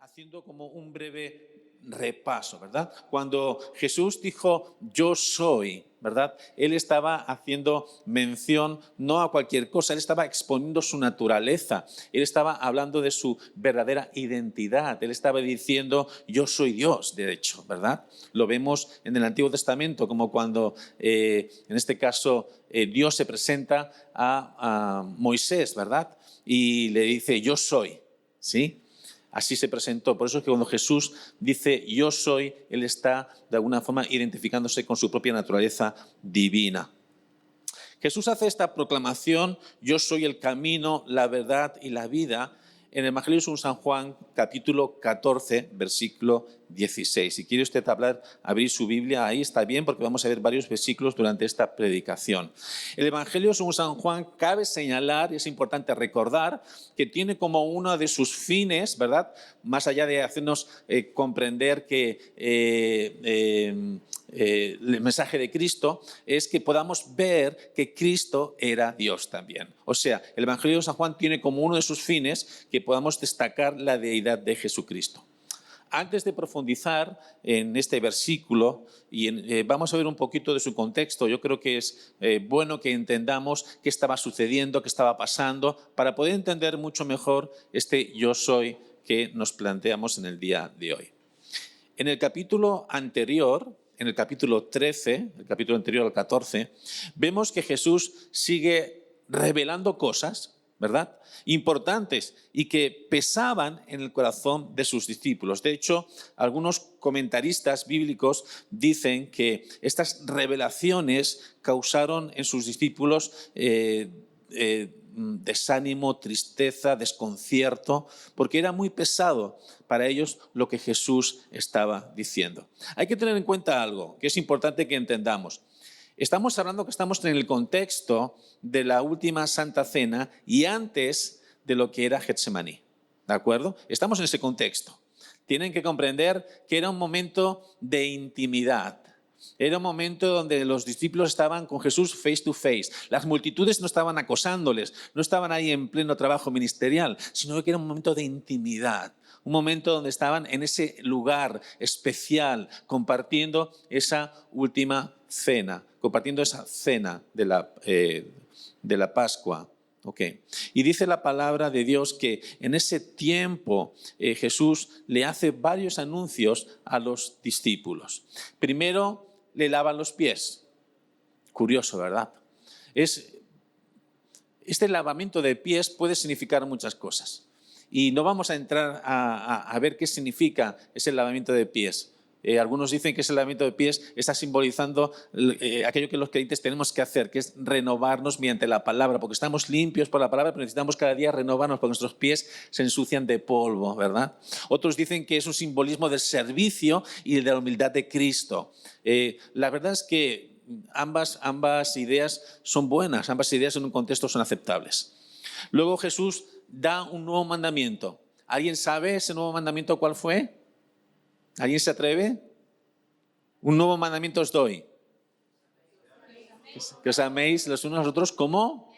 haciendo como un breve repaso, ¿verdad? Cuando Jesús dijo yo soy, ¿verdad? Él estaba haciendo mención no a cualquier cosa, él estaba exponiendo su naturaleza, él estaba hablando de su verdadera identidad, él estaba diciendo yo soy Dios, de hecho, ¿verdad? Lo vemos en el Antiguo Testamento, como cuando en este caso Dios se presenta a Moisés, ¿verdad? Y le dice yo soy, ¿sí? Así se presentó. Por eso es que cuando Jesús dice yo soy, Él está de alguna forma identificándose con su propia naturaleza divina. Jesús hace esta proclamación, yo soy el camino, la verdad y la vida, en el Evangelio según San Juan, capítulo 14, versículo 16. Si quiere usted abrir su Biblia, ahí está bien, porque vamos a ver varios versículos durante esta predicación. El Evangelio según San Juan, cabe señalar, y es importante recordar, que tiene como uno de sus fines, ¿verdad? Más allá de hacernos comprender que el mensaje de Cristo, es que podamos ver que Cristo era Dios también. O sea, el Evangelio de San Juan tiene como uno de sus fines que podamos destacar la deidad de Jesucristo. Antes de profundizar en este versículo, y vamos a ver un poquito de su contexto, yo creo que es bueno que entendamos qué estaba sucediendo, qué estaba pasando, para poder entender mucho mejor este yo soy que nos planteamos en el día de hoy. En el capítulo anterior, en el capítulo 13, el capítulo anterior al 14, vemos que Jesús sigue revelando cosas, ¿verdad?, importantes y que pesaban en el corazón de sus discípulos. De hecho, algunos comentaristas bíblicos dicen que estas revelaciones causaron en sus discípulos desánimo, tristeza, desconcierto, porque era muy pesado para ellos lo que Jesús estaba diciendo. Hay que tener en cuenta algo que es importante que entendamos. Estamos hablando que estamos en el contexto de la última Santa Cena y antes de lo que era Getsemaní, ¿de acuerdo? Estamos en ese contexto. Tienen que comprender que era un momento de intimidad. Era un momento donde los discípulos estaban con Jesús face to face. Las multitudes no estaban acosándoles, no estaban ahí en pleno trabajo ministerial, sino que era un momento de intimidad. Un momento donde estaban en ese lugar especial, compartiendo esa última cena, compartiendo esa cena de la Pascua. Okay. Y dice la palabra de Dios que en ese tiempo Jesús le hace varios anuncios a los discípulos. Primero, le lavan los pies. Curioso, ¿verdad? Este lavamiento de pies puede significar muchas cosas. Y no vamos a entrar a ver qué significa ese lavamiento de pies. Algunos dicen que ese lavamiento de pies está simbolizando aquello que los creyentes tenemos que hacer, que es renovarnos mediante la palabra, porque estamos limpios por la palabra, pero necesitamos cada día renovarnos porque nuestros pies se ensucian de polvo, ¿verdad? Otros dicen que es un simbolismo del servicio y de la humildad de Cristo. La verdad es que ambas ideas son buenas, ambas ideas en un contexto son aceptables. Luego Jesús da un nuevo mandamiento. ¿Alguien sabe ese nuevo mandamiento cuál fue? ¿Alguien se atreve? Un nuevo mandamiento os doy. Que os améis los unos a los otros como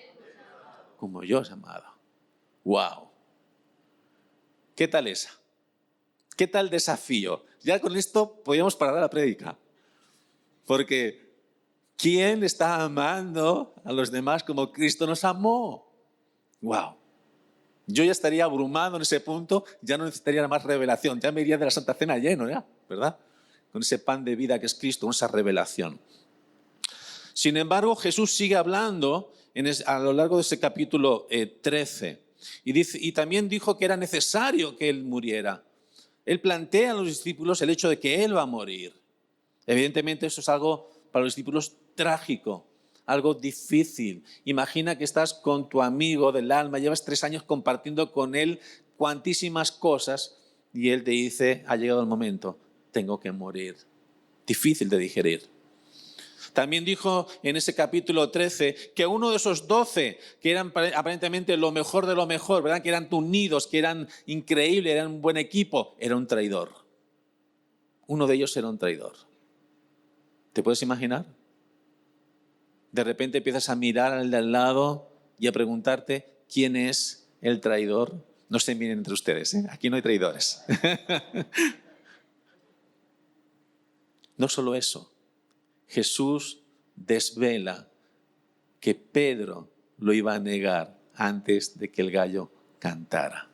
yo os he amado. ¡Wow! ¿Qué tal esa? ¿Qué tal desafío? Ya con esto podríamos parar la prédica. Porque ¿quién está amando a los demás como Cristo nos amó? ¡Wow! Yo ya estaría abrumado en ese punto, ya no necesitaría más revelación, ya me iría de la Santa Cena lleno, ¿ya? ¿Verdad? Con ese pan de vida que es Cristo, con esa revelación. Sin embargo, Jesús sigue hablando a lo largo de ese capítulo 13 y también dijo que era necesario que Él muriera. Él plantea a los discípulos el hecho de que Él va a morir. Evidentemente eso es algo para los discípulos trágico, algo difícil. Imagina que estás con tu amigo del alma, llevas 3 años compartiendo con él cuantísimas cosas y él te dice, ha llegado el momento, tengo que morir. Difícil de digerir. También dijo en ese capítulo 13 que uno de esos 12, que eran aparentemente lo mejor de lo mejor, ¿verdad?, que eran unidos, que eran increíbles, eran un buen equipo, era un traidor. Uno de ellos era un traidor. ¿Te puedes imaginar? De repente empiezas a mirar al de al lado y a preguntarte quién es el traidor. No se miren entre ustedes, ¿eh? Aquí no hay traidores. No solo eso, Jesús desvela que Pedro lo iba a negar antes de que el gallo cantara.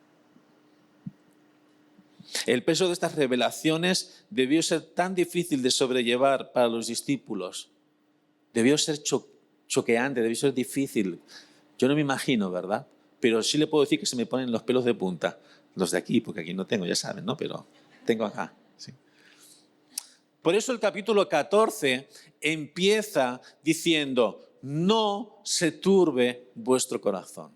El peso de estas revelaciones debió ser tan difícil de sobrellevar para los discípulos. Debió ser choqueante, debió ser difícil. Yo no me imagino, ¿verdad? Pero sí le puedo decir que se me ponen los pelos de punta. Los de aquí, porque aquí no tengo, ya saben, ¿no? Pero tengo acá. Sí. Por eso el capítulo 14 empieza diciendo: no se turbe vuestro corazón.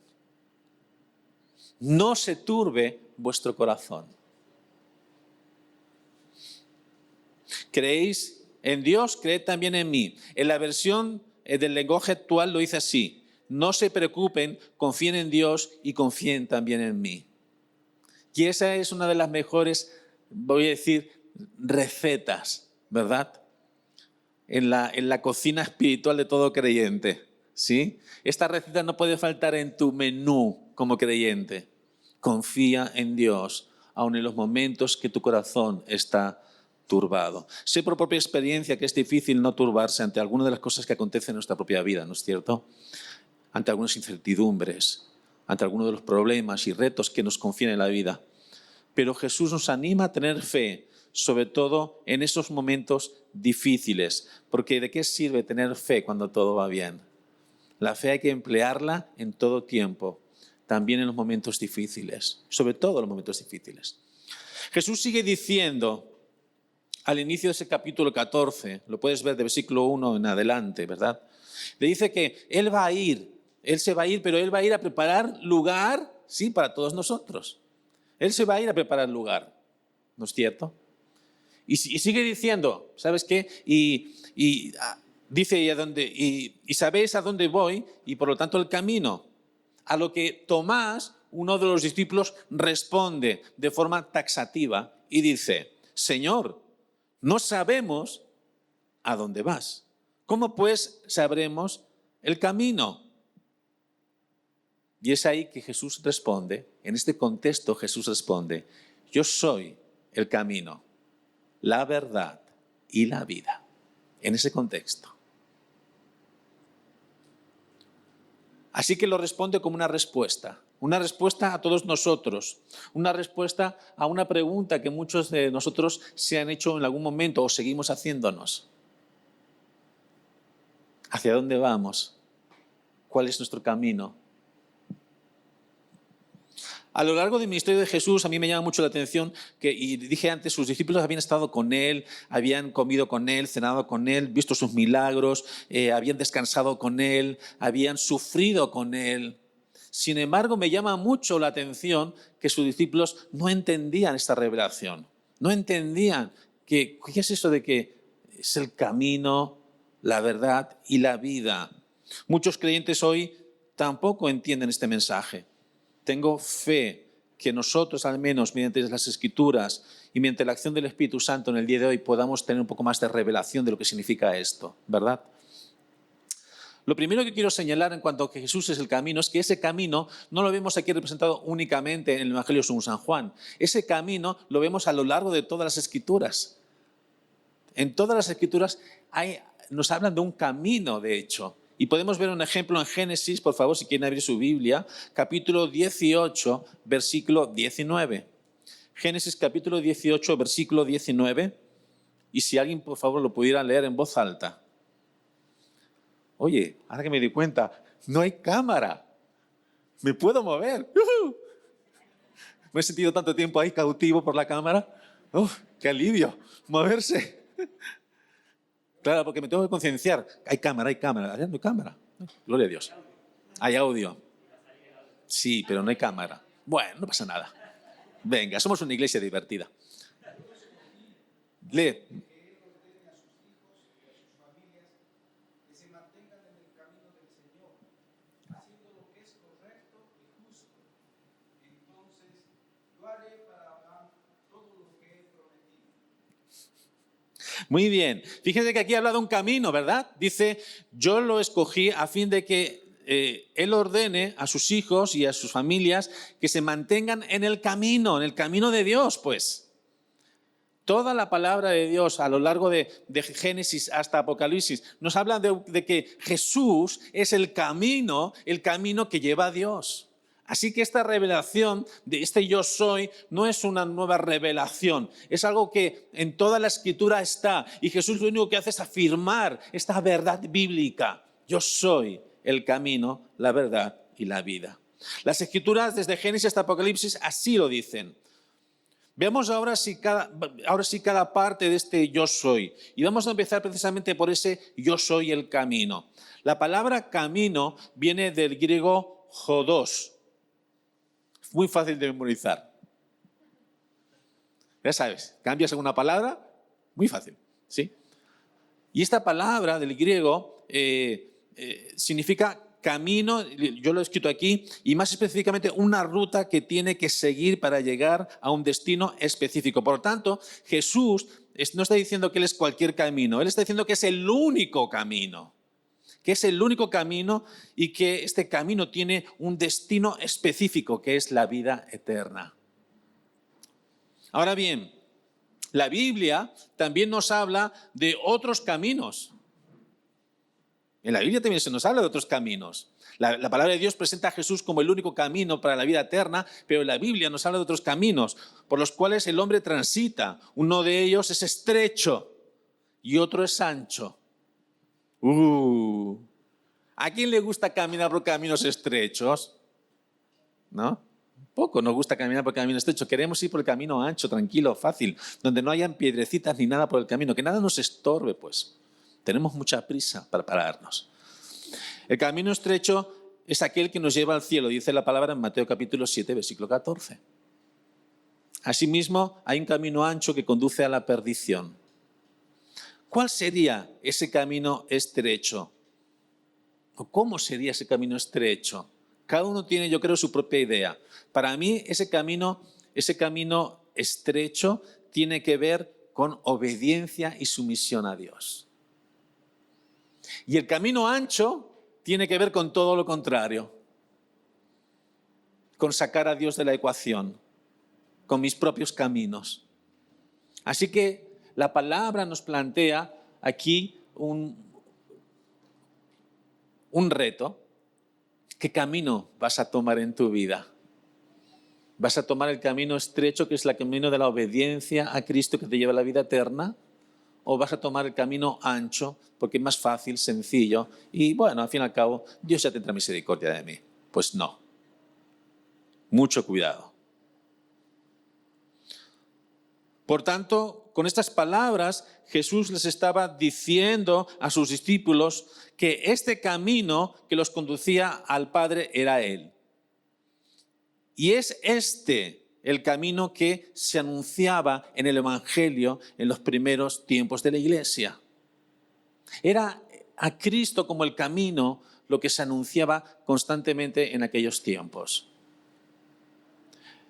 No se turbe vuestro corazón. ¿Creéis en Dios? Creed también en mí. En la versión del lenguaje actual lo dice así: no se preocupen, confíen en Dios y confíen también en mí. Y esa es una de las mejores, voy a decir, recetas, ¿verdad? En la cocina espiritual de todo creyente, ¿sí? Esta receta no puede faltar en tu menú como creyente. Confía en Dios, aun en los momentos que tu corazón está turbado. Sé por propia experiencia que es difícil no turbarse ante alguna de las cosas que acontecen en nuestra propia vida, ¿no es cierto? Ante algunas incertidumbres, ante algunos de los problemas y retos que nos confiere la vida. Pero Jesús nos anima a tener fe, sobre todo en esos momentos difíciles, porque ¿de qué sirve tener fe cuando todo va bien? La fe hay que emplearla en todo tiempo, también en los momentos difíciles, sobre todo en los momentos difíciles. Jesús sigue diciendo al inicio de ese capítulo 14, lo puedes ver de versículo 1 en adelante, ¿verdad? Le dice que Él se va a ir, pero Él va a ir a preparar lugar, sí, para todos nosotros. Él se va a ir a preparar lugar, ¿no es cierto? Y sigue diciendo, ¿sabes qué? Dice, y sabéis a dónde voy, y por lo tanto el camino. A lo que Tomás, uno de los discípulos, responde de forma taxativa y dice: Señor, no sabemos a dónde vas. ¿Cómo pues sabremos el camino? Y es ahí que Jesús responde, en este contexto Jesús responde: yo soy el camino, la verdad y la vida. En ese contexto. Así que lo responde como una respuesta a todos nosotros, una respuesta a una pregunta que muchos de nosotros se han hecho en algún momento o seguimos haciéndonos. ¿Hacia dónde vamos? ¿Cuál es nuestro camino? A lo largo del ministerio de Jesús, a mí me llama mucho la atención y dije antes, sus discípulos habían estado con Él, habían comido con Él, cenado con Él, visto sus milagros, habían descansado con Él, habían sufrido con Él. Sin embargo, me llama mucho la atención que sus discípulos no entendían esta revelación. No entendían ¿qué es eso de que es el camino, la verdad y la vida? Muchos creyentes hoy tampoco entienden este mensaje. Tengo fe que nosotros, al menos mediante las Escrituras y mediante la acción del Espíritu Santo en el día de hoy, podamos tener un poco más de revelación de lo que significa esto, ¿verdad? Lo primero que quiero señalar en cuanto a que Jesús es el camino es que ese camino no lo vemos aquí representado únicamente en el Evangelio según San Juan. Ese camino lo vemos a lo largo de todas las Escrituras. En todas las Escrituras nos hablan de un camino, de hecho. Y podemos ver un ejemplo en Génesis, por favor, si quieren abrir su Biblia, capítulo 18, versículo 19. Génesis capítulo 18, versículo 19. Y si alguien, por favor, lo pudiera leer en voz alta. Oye, ahora que me di cuenta, no hay cámara. ¿Me puedo mover? ¡Yuhu! Me he sentido tanto tiempo ahí cautivo por la cámara. ¡Qué alivio! Moverse. Claro, porque me tengo que concienciar. Hay cámara. Allá no hay cámara. Gloria a Dios. Hay audio. Sí, pero no hay cámara. Bueno, no pasa nada. Venga, somos una iglesia divertida. Lee. Muy bien. Fíjense que aquí habla de un camino, ¿verdad? Dice, yo lo escogí a fin de que Él ordene a sus hijos y a sus familias que se mantengan en el camino de Dios, pues. Toda la palabra de Dios a lo largo de Génesis hasta Apocalipsis nos habla de que Jesús es el camino que lleva a Dios. Así que esta revelación de este yo soy no es una nueva revelación, es algo que en toda la Escritura está, y Jesús lo único que hace es afirmar esta verdad bíblica. Yo soy el camino, la verdad y la vida. Las Escrituras desde Génesis hasta Apocalipsis así lo dicen. Veamos ahora sí cada parte de este yo soy. Y vamos a empezar precisamente por ese yo soy el camino. La palabra camino viene del griego hodos. Muy fácil de memorizar. Ya sabes, cambias alguna palabra, muy fácil, ¿sí? Y esta palabra del griego significa camino, yo lo he escrito aquí, y más específicamente una ruta que tiene que seguir para llegar a un destino específico. Por lo tanto, Jesús no está diciendo que Él es cualquier camino, Él está diciendo que es el único camino. Que es el único camino y que este camino tiene un destino específico, que es la vida eterna. Ahora bien, la Biblia también nos habla de otros caminos. En la Biblia también se nos habla de otros caminos. La palabra de Dios presenta a Jesús como el único camino para la vida eterna, pero en la Biblia nos habla de otros caminos por los cuales el hombre transita. Uno de ellos es estrecho y otro es ancho. ¿A quién le gusta caminar por caminos estrechos? ¿No? Poco nos gusta caminar por caminos estrechos. Queremos ir por el camino ancho, tranquilo, fácil, donde no hayan piedrecitas ni nada por el camino, que nada nos estorbe, pues. Tenemos mucha prisa para pararnos. El camino estrecho es aquel que nos lleva al cielo, dice la palabra en Mateo capítulo 7, versículo 14. Asimismo, hay un camino ancho que conduce a la perdición. ¿Cuál sería ese camino estrecho? ¿O cómo sería ese camino estrecho? Cada uno tiene, yo creo, su propia idea. Para mí, ese camino estrecho tiene que ver con obediencia y sumisión a Dios. Y el camino ancho tiene que ver con todo lo contrario, con sacar a Dios de la ecuación, con mis propios caminos. Así que la palabra nos plantea aquí un reto. ¿Qué camino vas a tomar en tu vida? ¿Vas a tomar el camino estrecho, que es el camino de la obediencia a Cristo que te lleva a la vida eterna? ¿O vas a tomar el camino ancho, porque es más fácil, sencillo, y bueno, al fin y al cabo, Dios ya tendrá misericordia de mí? Pues no. Mucho cuidado. Por tanto, con estas palabras, Jesús les estaba diciendo a sus discípulos que este camino que los conducía al Padre era Él. Y es este el camino que se anunciaba en el Evangelio en los primeros tiempos de la Iglesia. Era a Cristo como el camino lo que se anunciaba constantemente en aquellos tiempos.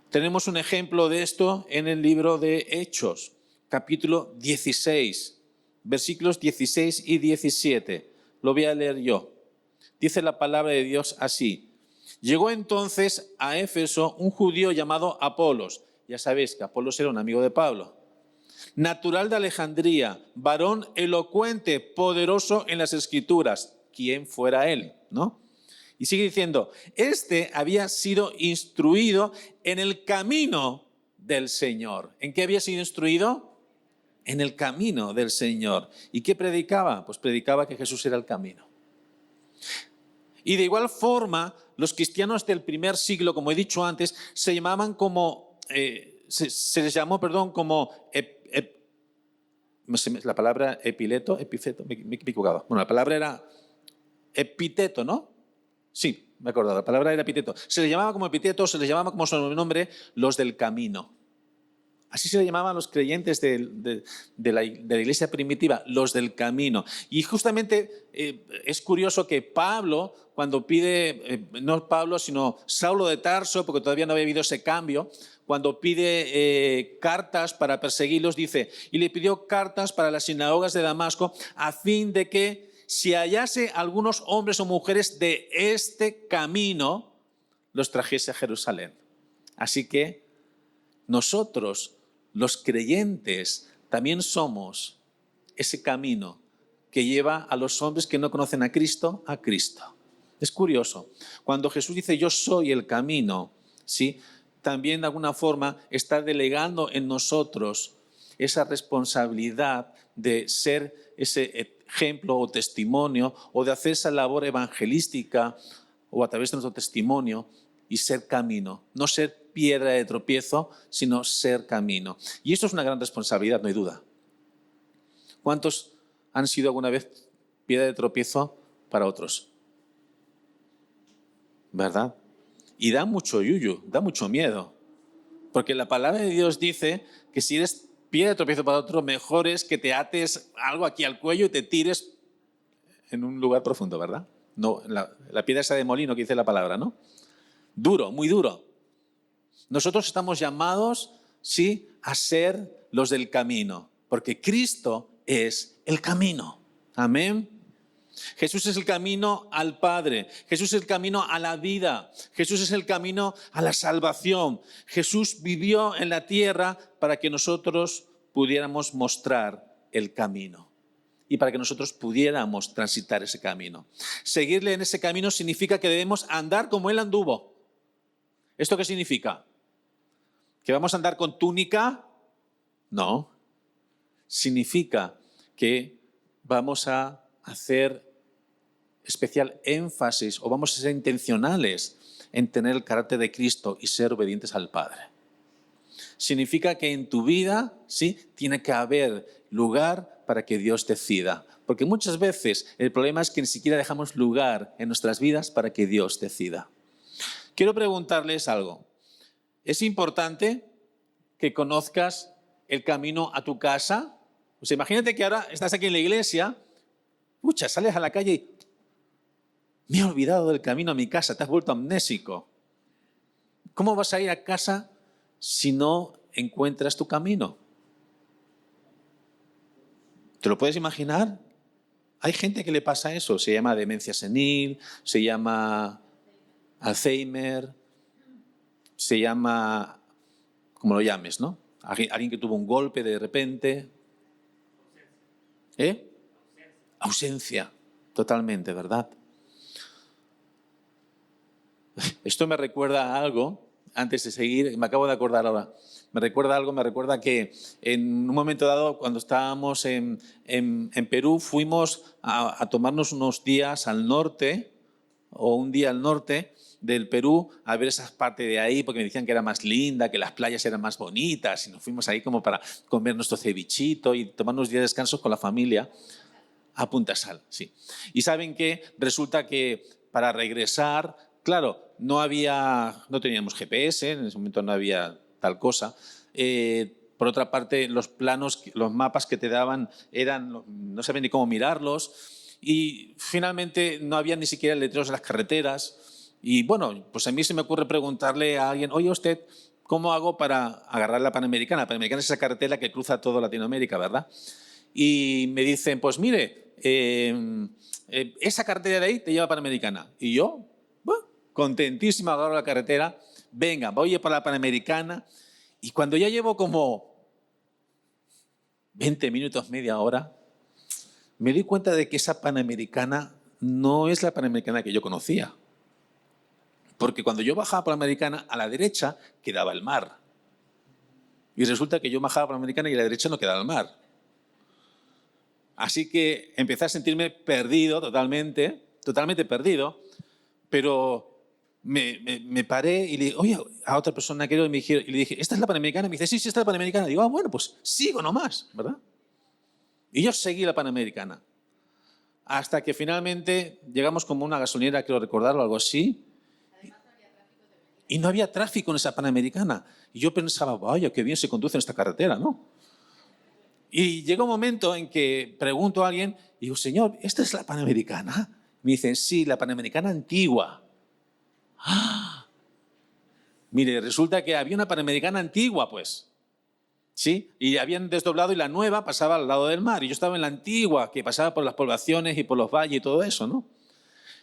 Tenemos un ejemplo de esto en el libro de Hechos, capítulo 16, versículos 16 y 17. Lo voy a leer yo. Dice la palabra de Dios así. Llegó entonces a Éfeso un judío llamado Apolos. Ya sabéis que Apolos era un amigo de Pablo. Natural de Alejandría, varón elocuente, poderoso en las Escrituras. ¿Quién fuera él? ¿No? Y sigue diciendo, este había sido instruido en el camino del Señor. ¿En qué había sido instruido? En el camino del Señor. ¿Y qué predicaba? Pues predicaba que Jesús era el camino. Y de igual forma, los cristianos del primer siglo, como he dicho antes, se llamaban como, se les llamó, como, la palabra epileto, epifeto, me he equivocado. Bueno, la palabra era epiteto, ¿no? Sí, me he acordado, la palabra era epiteto. Se les llamaba como epiteto, se les llamaba como sobrenombre los del camino. Así se le llamaban a los creyentes de la iglesia primitiva, los del camino. Y justamente es curioso que Pablo, cuando pide, no Pablo, sino Saulo de Tarso, porque todavía no había habido ese cambio, cuando pide cartas para perseguirlos, dice, y le pidió cartas para las sinagogas de Damasco, a fin de que si hallase algunos hombres o mujeres de este camino, los trajese a Jerusalén. Así que nosotros, los creyentes, también somos ese camino que lleva a los hombres que no conocen a Cristo. Es curioso. Cuando Jesús dice yo soy el camino, ¿sí? También de alguna forma está delegando en nosotros esa responsabilidad de ser ese ejemplo o testimonio o de hacer esa labor evangelística o a través de nuestro testimonio y ser camino. No ser piedra de tropiezo, sino ser camino. Y esto es una gran responsabilidad, no hay duda. ¿Cuántos han sido alguna vez piedra de tropiezo para otros? ¿Verdad? Y da mucho yuyu, da mucho miedo. Porque la palabra de Dios dice que si eres piedra de tropiezo para otro, mejor es que te ates algo aquí al cuello y te tires en un lugar profundo, ¿verdad? No, la piedra esa de molino que dice la palabra, ¿no? Duro, muy duro. Nosotros estamos llamados, sí, a ser los del camino, porque Cristo es el camino. Amén. Jesús es el camino al Padre. Jesús es el camino a la vida. Jesús es el camino a la salvación. Jesús vivió en la tierra para que nosotros pudiéramos mostrar el camino y para que nosotros pudiéramos transitar ese camino. Seguirle en ese camino significa que debemos andar como Él anduvo. ¿Esto qué significa? ¿Que vamos a andar con túnica? No. Significa que vamos a hacer especial énfasis o vamos a ser intencionales en tener el carácter de Cristo y ser obedientes al Padre. Significa que en tu vida, sí, tiene que haber lugar para que Dios decida. Porque muchas veces el problema es que ni siquiera dejamos lugar en nuestras vidas para que Dios decida. Quiero preguntarles algo. ¿Es importante que conozcas el camino a tu casa? Pues imagínate que ahora estás aquí en la iglesia, sales a la calle y me he olvidado del camino a mi casa, te has vuelto amnésico. ¿Cómo vas a ir a casa si no encuentras tu camino? ¿Te lo puedes imaginar? Hay gente que le pasa eso, se llama demencia senil, se llama Alzheimer, se llama, como lo llames, ¿no? Alguien que tuvo un golpe de repente. Ausencia, totalmente, ¿verdad? Esto me recuerda a algo, antes de seguir, me acabo de acordar ahora. Me recuerda que en un momento dado, cuando estábamos en Perú, fuimos a tomarnos unos días al norte, o un día al norte del Perú, a ver esa parte de ahí, porque me decían que era más linda, que las playas eran más bonitas, y nos fuimos ahí como para comer nuestro cevichito y tomar unos días de descanso con la familia. A Punta Sal, sí. Y saben que resulta que para regresar, claro, no teníamos GPS, en ese momento no había tal cosa. Por otra parte, los planos, los mapas que te daban no sabían ni cómo mirarlos. Y finalmente no había ni siquiera letreros en las carreteras. Y bueno, pues a mí se me ocurre preguntarle a alguien, oye usted, ¿cómo hago para agarrar la Panamericana? La Panamericana es esa carretera que cruza toda Latinoamérica, ¿verdad? Y me dicen, pues mire, esa carretera de ahí te lleva a Panamericana. Y yo, bueno, contentísimo, agarro la carretera, venga, voy para la Panamericana. Y cuando ya llevo como 20 minutos, media hora, me di cuenta de que esa Panamericana no es la Panamericana que yo conocía. Porque cuando yo bajaba por la Panamericana, a la derecha quedaba el mar. Y resulta que yo bajaba por la Panamericana y a la derecha no quedaba el mar. Así que empecé a sentirme perdido, totalmente perdido, pero me paré y le dije, oye, a otra persona que y le dije, ¿esta es la Panamericana? Me dice, sí, esta es la Panamericana. Digo, bueno, pues sigo nomás, ¿verdad? Y yo seguí la Panamericana. Hasta que finalmente llegamos como a una gasolinera, quiero recordarlo, algo así. Y no había tráfico en esa Panamericana. Y yo pensaba, vaya, qué bien se conduce en esta carretera, ¿no? Y llega un momento en que pregunto a alguien, y digo, señor, ¿esta es la Panamericana? Me dicen, sí, la Panamericana antigua. ¡Ah! Mire, resulta que había una Panamericana antigua, pues. ¿Sí? Y habían desdoblado y la nueva pasaba al lado del mar. Y yo estaba en la antigua, que pasaba por las poblaciones y por los valles y todo eso, ¿no?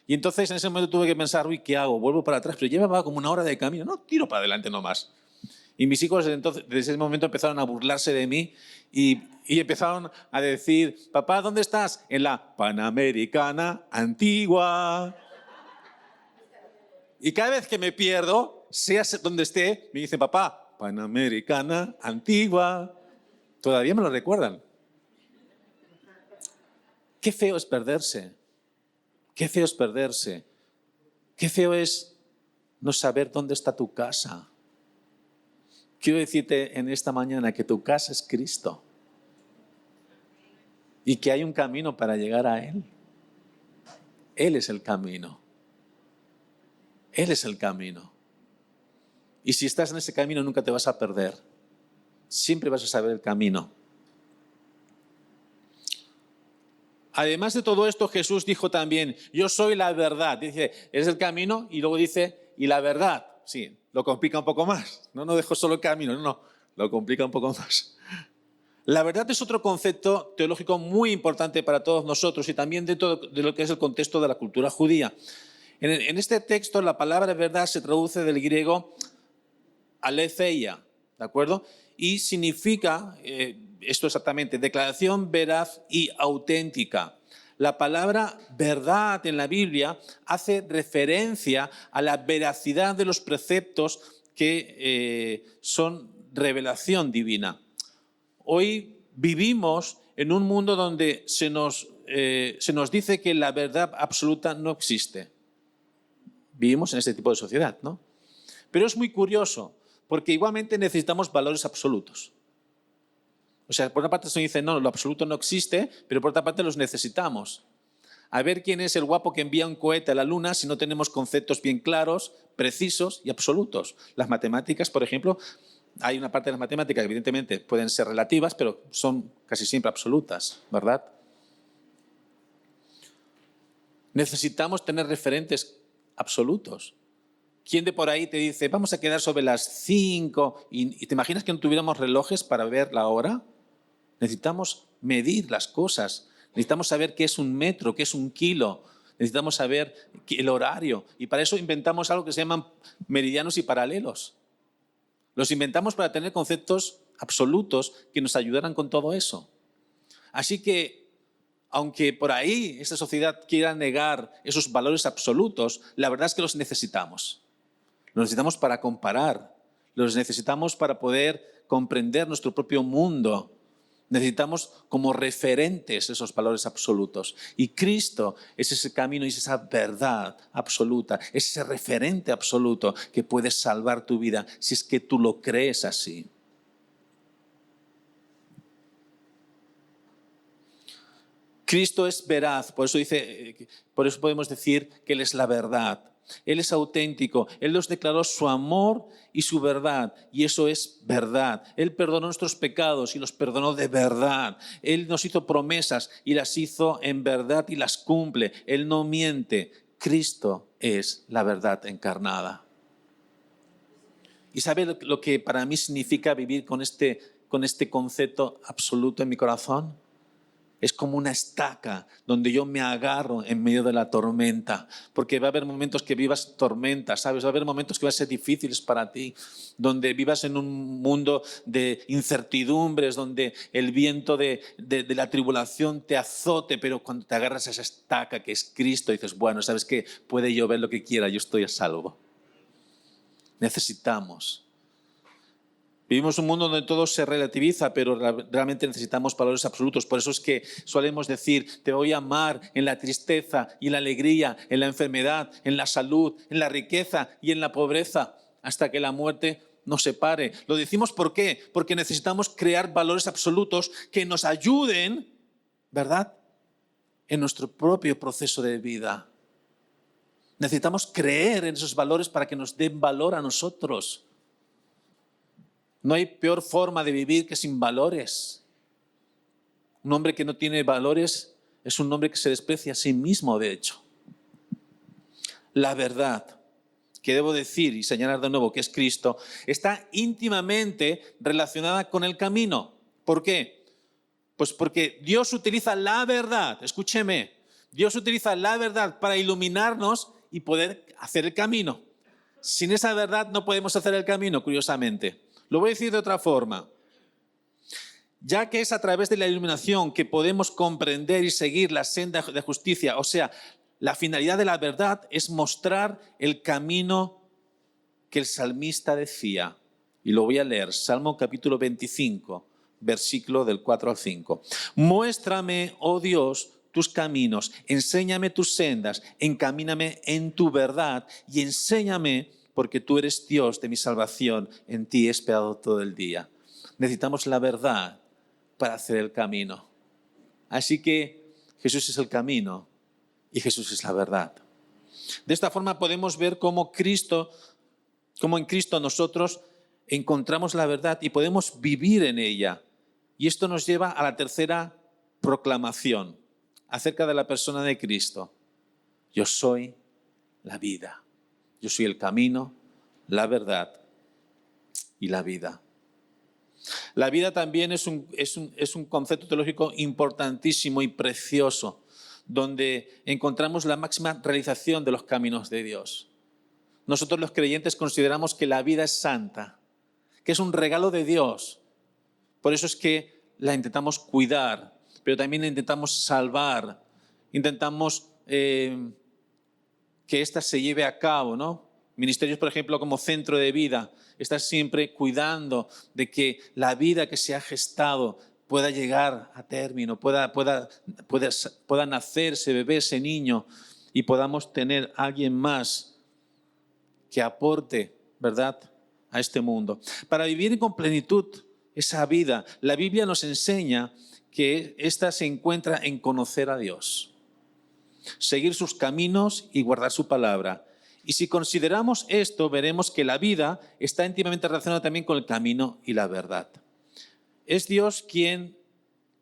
Y entonces en ese momento tuve que pensar, uy, ¿qué hago? ¿Vuelvo para atrás? Pero llevaba como una hora de camino. No, tiro para adelante nomás. Y mis hijos desde ese momento empezaron a burlarse de mí y empezaron a decir, papá, ¿dónde estás? En la Panamericana Antigua. Y cada vez que me pierdo, sea donde esté, me dicen, papá, Panamericana Antigua. Todavía me lo recuerdan. Qué feo es perderse. Qué feo es perderse. Qué feo es no saber dónde está tu casa. Quiero decirte en esta mañana que tu casa es Cristo y que hay un camino para llegar a Él. Él es el camino. Él es el camino. Y si estás en ese camino nunca te vas a perder. Siempre vas a saber el camino. Además de todo esto, Jesús dijo también, yo soy la verdad. Dice, es el camino y luego dice, y la verdad. Sí, lo complica un poco más. No dejo solo el camino, no, lo complica un poco más. La verdad es otro concepto teológico muy importante para todos nosotros y también dentro de lo que es el contexto de la cultura judía. En este texto la palabra verdad se traduce del griego aletheia, ¿de acuerdo? Y significa, esto exactamente, declaración veraz y auténtica. La palabra verdad en la Biblia hace referencia a la veracidad de los preceptos que son revelación divina. Hoy vivimos en un mundo donde se nos dice que la verdad absoluta no existe. Vivimos en este tipo de sociedad, ¿no? Pero es muy curioso, porque igualmente necesitamos valores absolutos. O sea, por una parte se dice, no, lo absoluto no existe, pero por otra parte los necesitamos. A ver quién es el guapo que envía un cohete a la luna si no tenemos conceptos bien claros, precisos y absolutos. Las matemáticas, por ejemplo, hay una parte de las matemáticas que evidentemente pueden ser relativas, pero son casi siempre absolutas, ¿verdad? Necesitamos tener referentes absolutos. ¿Quién de por ahí te dice, vamos a quedar sobre las 5? ¿Y te imaginas que no tuviéramos relojes para ver la hora? Necesitamos medir las cosas. Necesitamos saber qué es un metro, qué es un kilo. Necesitamos saber el horario. Y para eso inventamos algo que se llaman meridianos y paralelos. Los inventamos para tener conceptos absolutos que nos ayudaran con todo eso. Así que, aunque por ahí esta sociedad quiera negar esos valores absolutos, la verdad es que los necesitamos. Los necesitamos para comparar, los necesitamos para poder comprender nuestro propio mundo. Necesitamos como referentes esos valores absolutos. Y Cristo es ese camino y es esa verdad absoluta, es ese referente absoluto que puede salvar tu vida si es que tú lo crees así. Cristo es veraz, por eso podemos decir que Él es la verdad. Él es auténtico, Él nos declaró su amor y su verdad, y eso es verdad. Él perdonó nuestros pecados y los perdonó de verdad. Él nos hizo promesas y las hizo en verdad y las cumple. Él no miente. Cristo es la verdad encarnada. ¿Y sabe lo que para mí significa vivir con este concepto absoluto en mi corazón? Es como una estaca donde yo me agarro en medio de la tormenta, porque va a haber momentos que vivas tormentas, ¿sabes? Va a haber momentos que van a ser difíciles para ti, donde vivas en un mundo de incertidumbres, donde el viento de la tribulación te azote, pero cuando te agarras a esa estaca que es Cristo, dices, bueno, ¿sabes qué? Puede llover lo que quiera, yo estoy a salvo. Necesitamos. Vivimos un mundo donde todo se relativiza, pero realmente necesitamos valores absolutos. Por eso es que solemos decir, te voy a amar en la tristeza y en la alegría, en la enfermedad, en la salud, en la riqueza y en la pobreza, hasta que la muerte nos separe. Lo decimos ¿por qué? Porque necesitamos crear valores absolutos que nos ayuden, ¿verdad?, en nuestro propio proceso de vida. Necesitamos creer en esos valores para que nos den valor a nosotros. No hay peor forma de vivir que sin valores. Un hombre que no tiene valores es un hombre que se desprecia a sí mismo, de hecho. La verdad. que debo decir y señalar de nuevo que es Cristo, está íntimamente relacionada con el camino. ¿Por qué? Pues porque Dios utiliza la verdad, escúcheme, Dios utiliza la verdad para iluminarnos y poder hacer el camino. Sin esa verdad no podemos hacer el camino, curiosamente. Lo voy a decir de otra forma. Ya que es a través de la iluminación que podemos comprender y seguir la senda de justicia, o sea, la finalidad de la verdad es mostrar el camino que el salmista decía. Y lo voy a leer, Salmo capítulo 25, versículo del 4 al 5. Muéstrame, oh Dios, tus caminos, enséñame tus sendas, encamíname en tu verdad y enséñame, porque tú eres Dios de mi salvación, en ti he esperado todo el día. Necesitamos la verdad para hacer el camino. Así que Jesús es el camino y Jesús es la verdad. De esta forma podemos ver cómo en Cristo nosotros encontramos la verdad y podemos vivir en ella. Y esto nos lleva a la tercera proclamación acerca de la persona de Cristo. Yo soy la vida. Yo soy el camino, la verdad y la vida. La vida también es un concepto teológico importantísimo y precioso, donde encontramos la máxima realización de los caminos de Dios. Nosotros los creyentes consideramos que la vida es santa, que es un regalo de Dios. Por eso es que la intentamos cuidar, pero también la intentamos salvar, intentamos que ésta se lleve a cabo, ¿no? Ministerios, por ejemplo, como Centro de Vida, están siempre cuidando de que la vida que se ha gestado pueda llegar a término, pueda nacer ese bebé, ese niño, y podamos tener a alguien más que aporte, ¿verdad?, a este mundo. Para vivir con plenitud esa vida, la Biblia nos enseña que ésta se encuentra en conocer a Dios, seguir sus caminos y guardar su palabra. Y si consideramos esto, veremos que la vida está íntimamente relacionada también con el camino y la verdad. Es Dios quien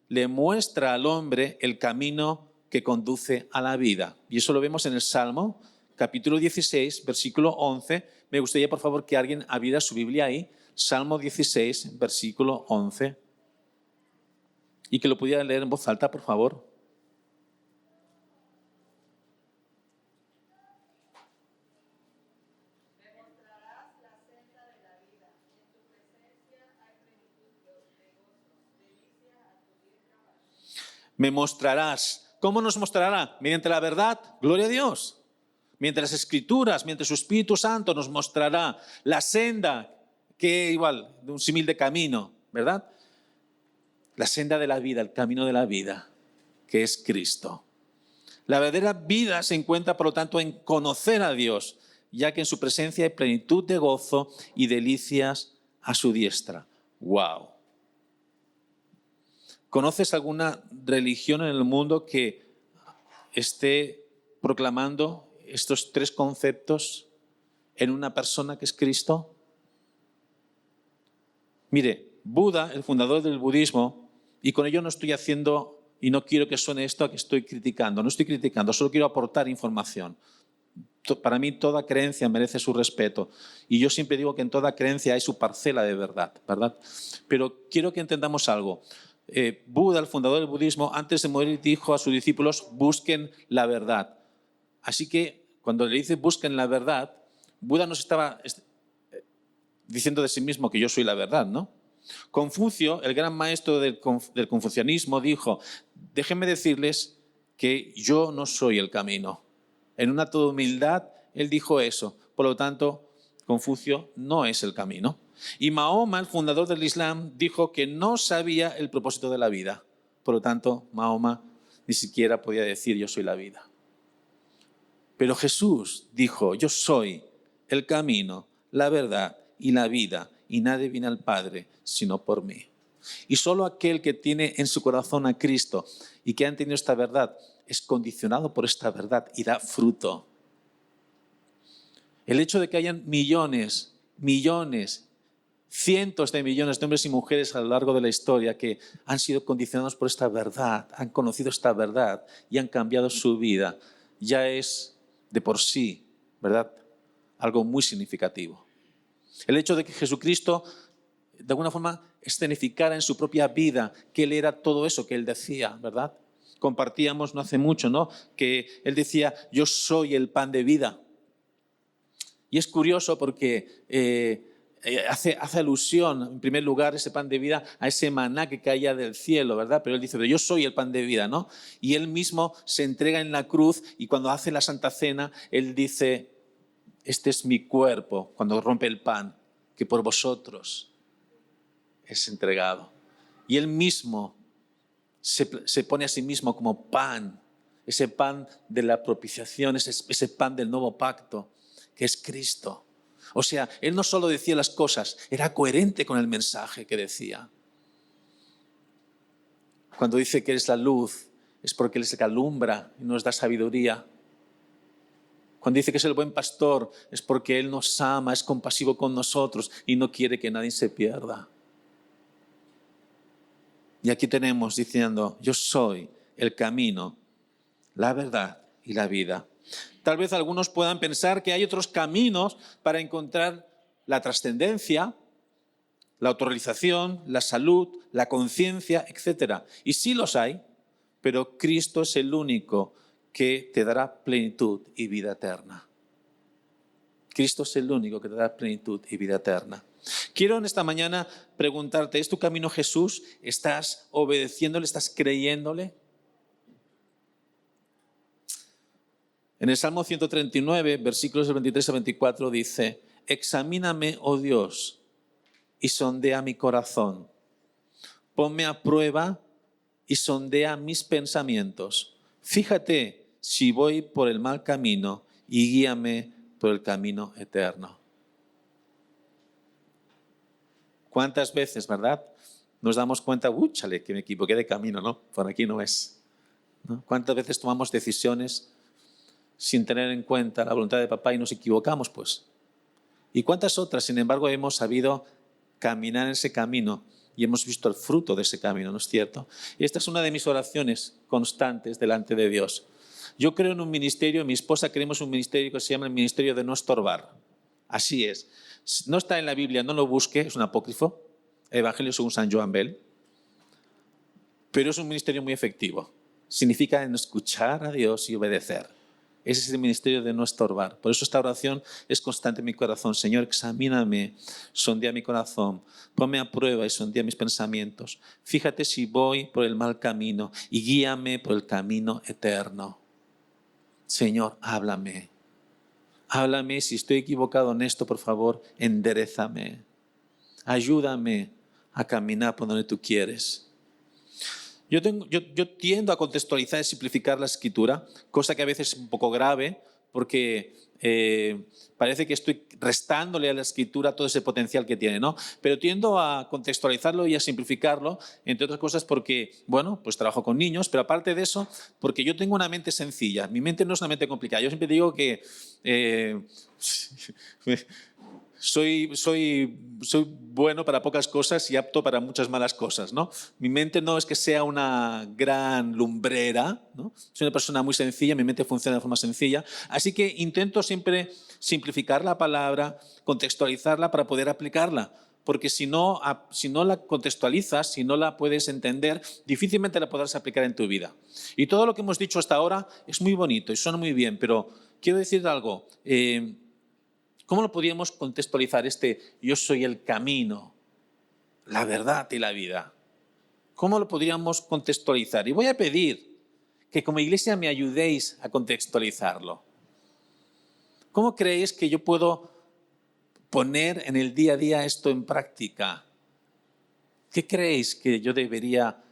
le muestra al hombre el camino que conduce a la vida. Y eso lo vemos en el Salmo, capítulo 16, versículo 11. Me gustaría, por favor, que alguien abriera su Biblia ahí. Salmo 16, versículo 11. Y que lo pudiera leer en voz alta, por favor. Me mostrarás. ¿Cómo nos mostrará? Mediante la verdad, gloria a Dios. Mediante las Escrituras, mediante su Espíritu Santo nos mostrará la senda, que igual, de un símil de camino, ¿verdad? La senda de la vida, el camino de la vida, que es Cristo. La verdadera vida se encuentra, por lo tanto, en conocer a Dios, ya que en su presencia hay plenitud de gozo y delicias a su diestra. ¡Wow! ¿Conoces alguna religión en el mundo que esté proclamando estos tres conceptos en una persona que es Cristo? Mire, Buda, el fundador del budismo, y con ello no estoy haciendo, y no quiero que suene esto a que estoy criticando, no estoy criticando, solo quiero aportar información. Para mí toda creencia merece su respeto, y yo siempre digo que en toda creencia hay su parcela de verdad, ¿verdad? Pero quiero que entendamos algo. Buda, el fundador del budismo, antes de morir dijo a sus discípulos, busquen la verdad. Así que cuando le dice busquen la verdad, Buda nos estaba diciendo de sí mismo que yo soy la verdad, ¿no? Confucio, el gran maestro del confucianismo, dijo, déjenme decirles que yo no soy el camino. En una toda humildad, él dijo eso. Por lo tanto, Confucio no es el camino. Y Mahoma, el fundador del Islam, dijo que no sabía el propósito de la vida. Por lo tanto, Mahoma ni siquiera podía decir yo soy la vida. Pero Jesús dijo, yo soy el camino, la verdad y la vida, y nadie viene al Padre sino por mí. Y solo aquel que tiene en su corazón a Cristo y que ha entendido esta verdad es condicionado por esta verdad y da fruto. El hecho de que hayan millones, cientos de millones de hombres y mujeres a lo largo de la historia que han sido condicionados por esta verdad, han conocido esta verdad y han cambiado su vida, ya es de por sí, ¿verdad?, algo muy significativo. El hecho de que Jesucristo, de alguna forma, escenificara en su propia vida que Él era todo eso que Él decía, ¿verdad? Compartíamos no hace mucho, ¿no? Que Él decía, yo soy el pan de vida. Y es curioso porque hace alusión, en primer lugar, ese pan de vida, a ese maná que caía del cielo, ¿verdad? Pero Él dice, yo soy el pan de vida, ¿no? Y Él mismo se entrega en la cruz y cuando hace la Santa Cena, Él dice, este es mi cuerpo, cuando rompe el pan, que por vosotros es entregado. Y Él mismo se pone a sí mismo como pan, ese pan de la propiciación, ese pan del nuevo pacto, que es Cristo. O sea, Él no solo decía las cosas, era coherente con el mensaje que decía. Cuando dice que eres la luz, es porque Él es el que alumbra y nos da sabiduría. Cuando dice que es el buen pastor, es porque Él nos ama, es compasivo con nosotros y no quiere que nadie se pierda. Y aquí tenemos diciendo, yo soy el camino, la verdad y la vida. Tal vez algunos puedan pensar que hay otros caminos para encontrar la trascendencia, la autorrealización, la salud, la conciencia, etc. Y sí los hay, pero Cristo es el único que te dará plenitud y vida eterna. Cristo es el único que te dará plenitud y vida eterna. Quiero en esta mañana preguntarte, ¿es tu camino Jesús? ¿Estás obedeciéndole? ¿Estás creyéndole? En el Salmo 139, versículos del 23 al 24 dice, examíname, oh Dios, y sondea mi corazón. Ponme a prueba y sondea mis pensamientos. Fíjate si voy por el mal camino y guíame por el camino eterno. ¿Cuántas veces, verdad? Nos damos cuenta, chale, que me equivoqué de camino, ¿no? Por aquí no es, ¿no? ¿Cuántas veces tomamos decisiones sin tener en cuenta la voluntad de papá y nos equivocamos, pues? ¿Y cuántas otras, sin embargo, hemos sabido caminar en ese camino y hemos visto el fruto de ese camino, ¿no es cierto? Y esta es una de mis oraciones constantes delante de Dios. Yo creo en un ministerio, mi esposa creemos en un ministerio que se llama el ministerio de no estorbar. Así es. No está en la Biblia, no lo busque, es un apócrifo, Evangelio según San Joan Bell, pero es un ministerio muy efectivo. Significa en escuchar a Dios y obedecer. Ese es el ministerio de no estorbar. Por eso esta oración es constante en mi corazón. Señor, examíname, sondea mi corazón, ponme a prueba y sondea mis pensamientos. Fíjate si voy por el mal camino y guíame por el camino eterno. Señor, háblame. Háblame, si estoy equivocado en esto, por favor, enderézame. Ayúdame a caminar por donde tú quieres. Yo tiendo a contextualizar y simplificar la escritura, cosa que a veces es un poco grave, porque parece que estoy restándole a la escritura todo ese potencial que tiene, ¿no? Pero tiendo a contextualizarlo y a simplificarlo, entre otras cosas porque, bueno, pues trabajo con niños, pero aparte de eso, porque yo tengo una mente sencilla. Mi mente no es una mente complicada. Yo siempre digo que soy bueno para pocas cosas y apto para muchas malas cosas, ¿no? Mi mente no es que sea una gran lumbrera, ¿no? Soy una persona muy sencilla, mi mente funciona de forma sencilla, así que intento siempre simplificar la palabra, contextualizarla para poder aplicarla, porque si no la contextualizas, si no la puedes entender, difícilmente la podrás aplicar en tu vida. Y todo lo que hemos dicho hasta ahora es muy bonito y suena muy bien, pero quiero decir algo. ¿Cómo lo podríamos contextualizar yo soy el camino, la verdad y la vida? ¿Cómo lo podríamos contextualizar? Y voy a pedir que como iglesia me ayudéis a contextualizarlo. ¿Cómo creéis que yo puedo poner en el día a día esto en práctica? ¿Qué creéis que yo debería,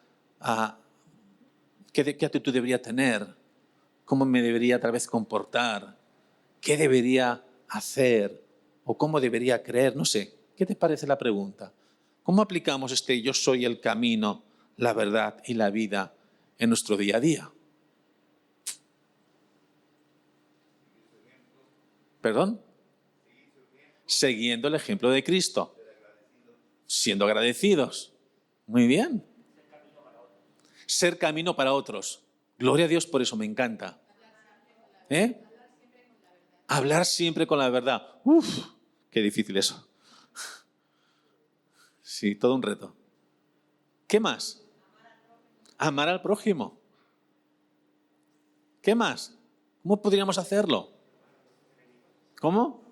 qué actitud debería tener? ¿Cómo me debería tal vez comportar? ¿Qué debería hacer o cómo debería creer? No sé, ¿qué te parece la pregunta? ¿Cómo aplicamos yo soy el camino, la verdad y la vida en nuestro día a día? ¿Perdón? Siguiendo el ejemplo de Cristo. Siendo agradecidos. Muy bien. Ser camino para otros. Gloria a Dios por eso, me encanta. ¿Eh? Hablar siempre con la verdad. Uf, qué difícil eso. Sí, todo un reto. ¿Qué más? Amar al prójimo. ¿Qué más? ¿Cómo podríamos hacerlo? ¿Cómo?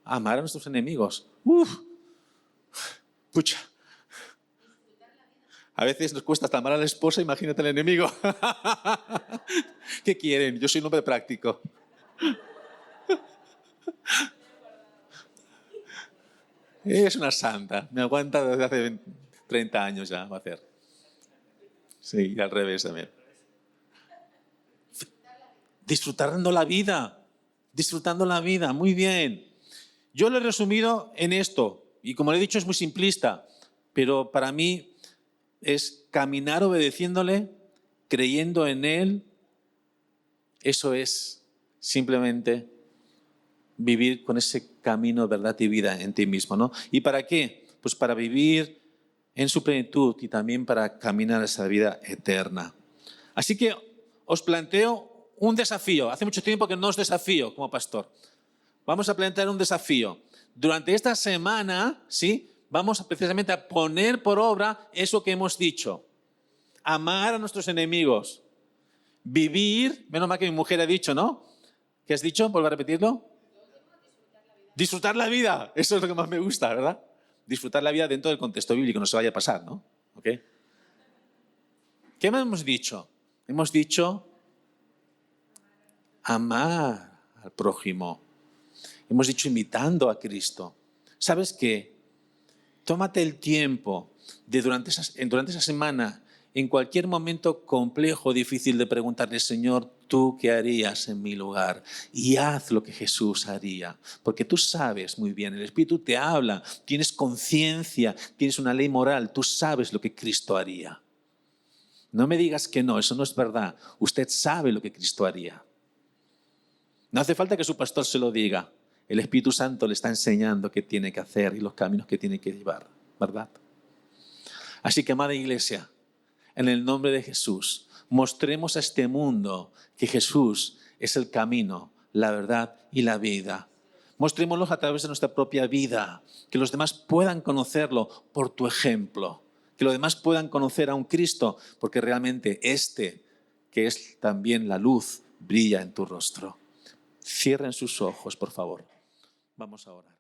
Amar a nuestros enemigos. Uf, pucha. A veces nos cuesta hasta amar a la esposa, imagínate al enemigo. ¿Qué quieren? Yo soy un hombre práctico. Es una santa. Me aguanta desde hace 30 años ya, va a hacer. Sí, y al revés también. Disfrutando la vida. Disfrutando la vida. Muy bien. Yo lo he resumido en esto. Y como le he dicho, es muy simplista. Pero para mí es caminar obedeciéndole, creyendo en Él. Eso es simplemente vivir con ese camino, verdad y vida en ti mismo, ¿no? ¿Y para qué? Pues para vivir en su plenitud y también para caminar esa vida eterna. Así que os planteo un desafío. Hace mucho tiempo que no os desafío como pastor. Vamos a plantear un desafío. Durante esta semana, ¿sí? Vamos precisamente a poner por obra eso que hemos dicho. Amar a nuestros enemigos. Vivir, menos mal que mi mujer ha dicho, ¿no? ¿Qué has dicho? ¿Vuelvo a repetirlo? Disfrutar la vida. Eso es lo que más me gusta, ¿verdad? Disfrutar la vida dentro del contexto bíblico, no se vaya a pasar, ¿no? ¿Ok? ¿Qué más hemos dicho? Hemos dicho amar al prójimo. Hemos dicho imitando a Cristo. ¿Sabes qué? Tómate el tiempo de durante esa semana, en cualquier momento complejo o difícil, de preguntarle, Señor, ¿tú qué harías en mi lugar? Y haz lo que Jesús haría. Porque tú sabes muy bien, el Espíritu te habla, tienes conciencia, tienes una ley moral, tú sabes lo que Cristo haría. No me digas que no, eso no es verdad. Usted sabe lo que Cristo haría. No hace falta que su pastor se lo diga. El Espíritu Santo le está enseñando qué tiene que hacer y los caminos que tiene que llevar, ¿verdad? Así que, amada iglesia, en el nombre de Jesús, mostremos a este mundo que Jesús es el camino, la verdad y la vida. Mostrémoslo a través de nuestra propia vida, que los demás puedan conocerlo por tu ejemplo, que los demás puedan conocer a un Cristo, porque realmente que es también la luz, brilla en tu rostro. Cierren sus ojos, por favor. Vamos a orar.